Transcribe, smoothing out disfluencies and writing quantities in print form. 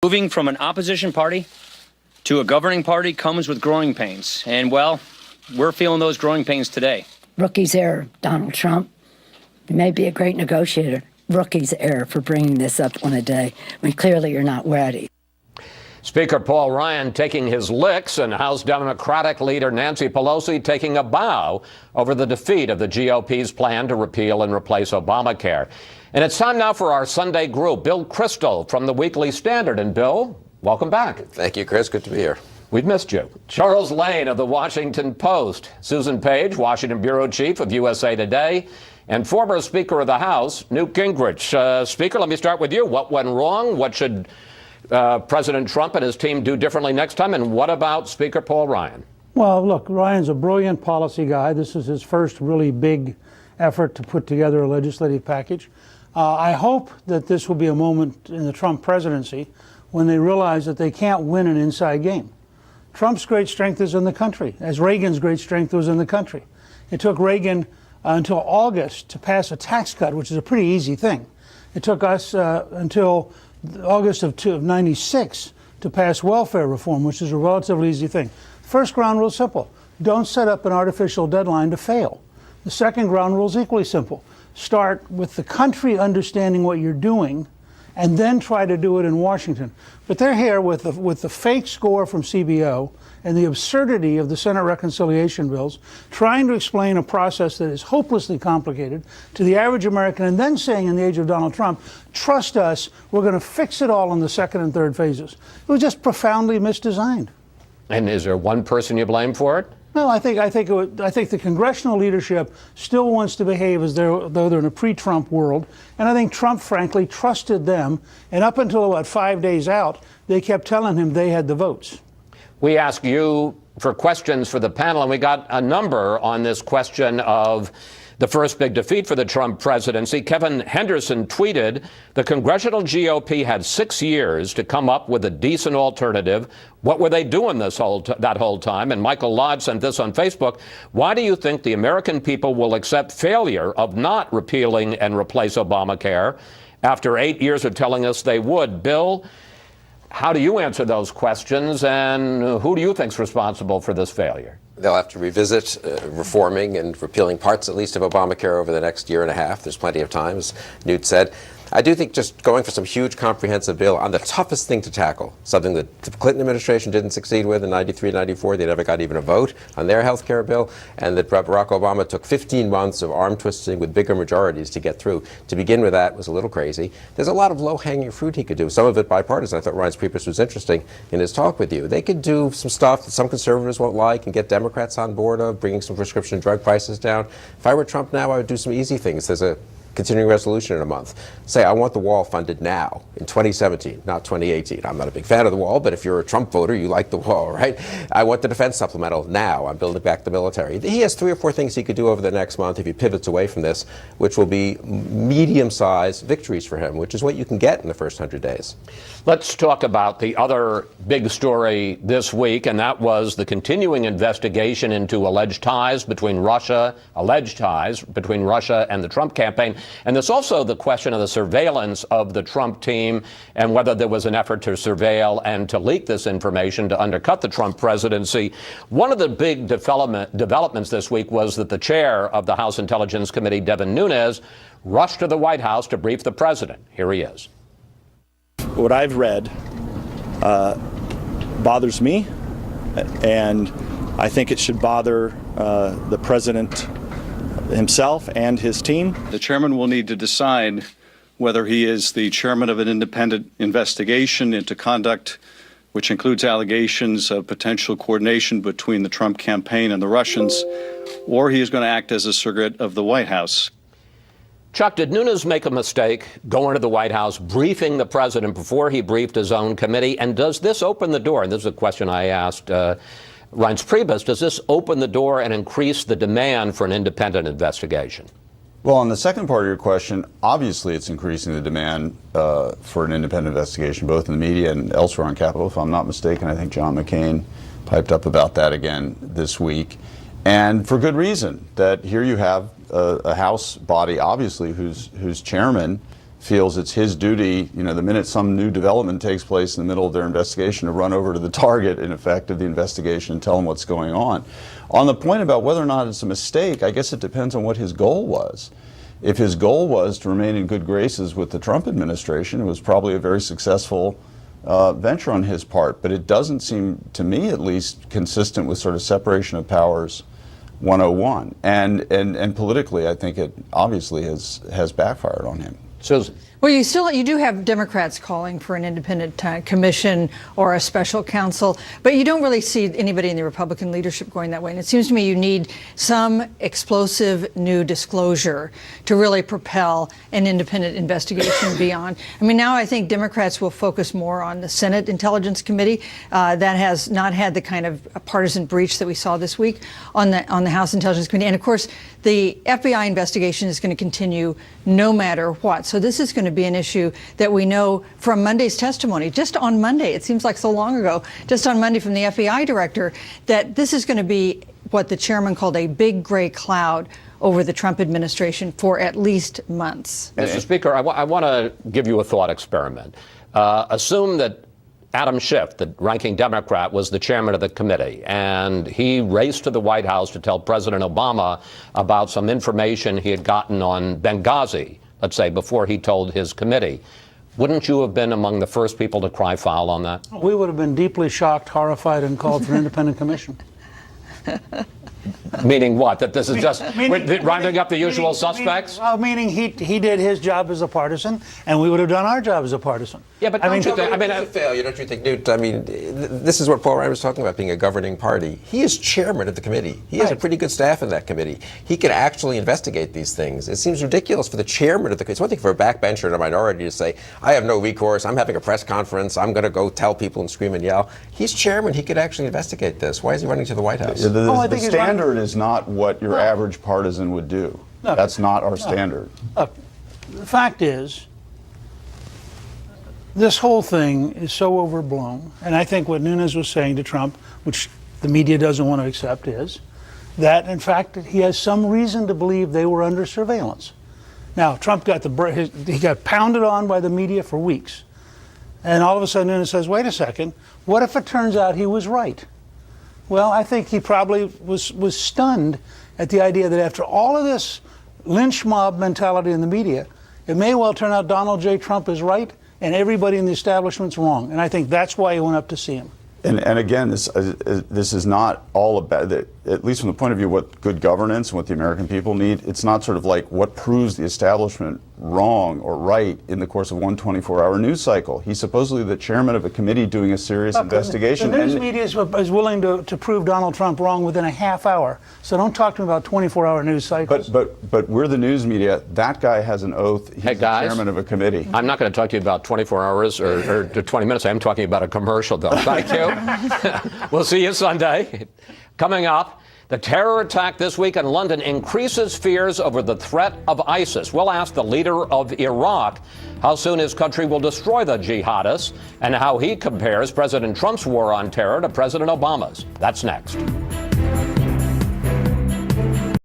Moving from an opposition party to a governing party comes with growing pains. And, well, we're feeling those growing pains today. Rookie's error, Donald Trump. You may be a great negotiator. Rookie's error for bringing this up on a day when clearly you're not ready. Speaker Paul Ryan taking his licks and House Democratic leader Nancy Pelosi taking a bow over the defeat of the GOP's plan to repeal and replace Obamacare. And it's time now for our Sunday group. Bill Kristol from the Weekly Standard. And Bill, welcome back. Thank you, Chris. Good to be here. We've missed you. Charles Lane of the Washington Post. Susan Page, Washington Bureau Chief of USA Today. And former Speaker of the House, Newt Gingrich. Speaker, let me start with you. What went wrong? What should President Trump and his team do differently next time? And what about Speaker Paul Ryan? Well, look, Ryan's a brilliant policy guy. This is his first really big effort to put together a legislative package. I hope that this will be a moment in the Trump presidency when they realize that they can't win an inside game. Trump's great strength is in the country, as Reagan's great strength was in the country. It took Reagan until August to pass a tax cut, which is a pretty easy thing. It took us until August of 96 to pass welfare reform, which is a relatively easy thing. First ground rule is simple. Don't set up an artificial deadline to fail. The second ground rule is equally simple. Start with the country understanding what you're doing and then try to do it in Washington. But they're here with the fake score from CBO and the absurdity of the Senate reconciliation bills, trying to explain a process that is hopelessly complicated to the average American, and then saying in the age of Donald Trump, trust us, we're going to fix it all in the second and third phases. It was just profoundly misdesigned. And is there one person you blame for it? No, I think the congressional leadership still wants to behave as though they're in a pre-Trump world, and I think Trump, frankly, trusted them. And up until about 5 days out, they kept telling him they had the votes. We asked you for questions for the panel, and we got a number on this question of the first big defeat for the Trump presidency. Kevin Henderson tweeted, the congressional GOP had 6 years to come up with a decent alternative. What were they doing that whole time? And Michael Lodge sent this on Facebook. Why do you think the American people will accept failure of not repealing and replace Obamacare after 8 years of telling us they would? Bill, how do you answer those questions, and who do you think is responsible for this failure? They'll have to revisit reforming and repealing parts, at least, of Obamacare over the next year and a half. There's plenty of time, as Newt said. I do think just going for some huge comprehensive bill on the toughest thing to tackle, something that the Clinton administration didn't succeed with in 93, 94, they never got even a vote on their health care bill, and that Barack Obama took 15 months of arm twisting with bigger majorities to get through. To begin with, that was a little crazy. There's a lot of low-hanging fruit he could do, some of it bipartisan. I thought Reince Priebus was interesting in his talk with you. They could do some stuff that some conservatives won't like and get Democrats on board of, bringing some prescription drug prices down. If I were Trump now, I would do some easy things. There's a continuing resolution in a month. Say, I want the wall funded now, in 2017, not 2018. I'm not a big fan of the wall, but if you're a Trump voter, you like the wall, right? I want the defense supplemental now. I'm building back the military. He has 3 or 4 things he could do over the next month if he pivots away from this, which will be medium-sized victories for him, which is what you can get in the first 100 days. Let's talk about the other big story this week, and that was the continuing investigation into alleged ties between Russia and the Trump campaign. And there's also the question of the surveillance of the Trump team and whether there was an effort to surveil and to leak this information to undercut the Trump presidency. One of the big developments this week was that the chair of the House Intelligence Committee, Devin Nunes, rushed to the White House to brief the president. Here he is. What I've read bothers me, and I think it should bother the president himself and his team. The chairman will need to decide whether he is the chairman of an independent investigation into conduct which includes allegations of potential coordination between the Trump campaign and the Russians, or he is going to act as a surrogate of the White House. Chuck, did Nunes make a mistake going to the White House, briefing the president before he briefed his own committee? And does this open the door? And this is a question I asked Reince Priebus. Does this open the door and increase the demand for an independent investigation? Well, on the second part of your question, obviously it's increasing the demand for an independent investigation, both in the media and elsewhere on Capitol. If I'm not mistaken, I think John McCain piped up about that again this week. And for good reason, that here you have a House body, obviously, whose chairman feels it's his duty, the minute some new development takes place in the middle of their investigation, to run over to the target, in effect, of the investigation and tell them what's going on. On the point about whether or not it's a mistake, I guess it depends on what his goal was. If his goal was to remain in good graces with the Trump administration, it was probably a very successful venture on his part. But it doesn't seem, to me at least, consistent with sort of separation of powers 101. And politically, I think it obviously has backfired on him. Susan. Well, you do have Democrats calling for an independent commission or a special counsel, but you don't really see anybody in the Republican leadership going that way. And it seems to me you need some explosive new disclosure to really propel an independent investigation beyond. I mean, now I think Democrats will focus more on the Senate Intelligence Committee that has not had the kind of partisan breach that we saw this week on the House Intelligence Committee. And of course, the FBI investigation is going to continue no matter what. So this is going to be an issue that we know from Monday's testimony. Just on Monday, it seems like so long ago, just on Monday from the FBI director, that this is going to be what the chairman called a big gray cloud over the Trump administration for at least months. Mr. Speaker, I want to give you a thought experiment. Assume that Adam Schiff, the ranking Democrat, was the chairman of the committee, and he raced to the White House to tell President Obama about some information he had gotten on Benghazi, let's say, before he told his committee. Wouldn't you have been among the first people to cry foul on that? We would have been deeply shocked, horrified, and called for an independent commission. Meaning what? That this is just rounding up the usual suspects? Meaning he did his job as a partisan, and we would have done our job as a partisan. Yeah, but don't you think? It's a failure, don't you think, Newt? I mean, this is what Paul Ryan was talking about, being a governing party. He is chairman of the committee. He has a pretty good staff in that committee. He can actually investigate these things. It seems ridiculous for the chairman of the committee. It's one thing for a backbencher in a minority to say, I have no recourse, I'm having a press conference, I'm going to go tell people and scream and yell. He's chairman. He could actually investigate this. Why is he running to the White House? The standard is not what your average partisan would do. No. That's not our standard. Look, the fact is, this whole thing is so overblown, and I think what Nunes was saying to Trump, which the media doesn't want to accept, is that, in fact, he has some reason to believe they were under surveillance. Now, Trump got he got pounded on by the media for weeks, and all of a sudden Nunes says, wait a second, what if it turns out he was right? Well, I think he probably was stunned at the idea that after all of this lynch mob mentality in the media, it may well turn out Donald J. Trump is right and everybody in the establishment's wrong. And I think that's why he went up to see him. And again, this is not all about, at least from the point of view of what good governance and what the American people need, it's not sort of like what proves the establishment wrong or right in the course of one 24-hour news cycle. He's supposedly the chairman of a committee doing a serious investigation. The news media is willing to prove Donald Trump wrong within a half hour. So don't talk to me about 24-hour news cycles. But we're the news media. That guy has an oath. He's Hey guys, the chairman of a committee. I'm not going to talk to you about 24 hours or 20 minutes. I'm talking about a commercial, though. Thank you. We'll see you Sunday. Coming up, the terror attack this week in London increases fears over the threat of ISIS. We'll ask the leader of Iraq how soon his country will destroy the jihadists and how he compares President Trump's war on terror to President Obama's. That's next.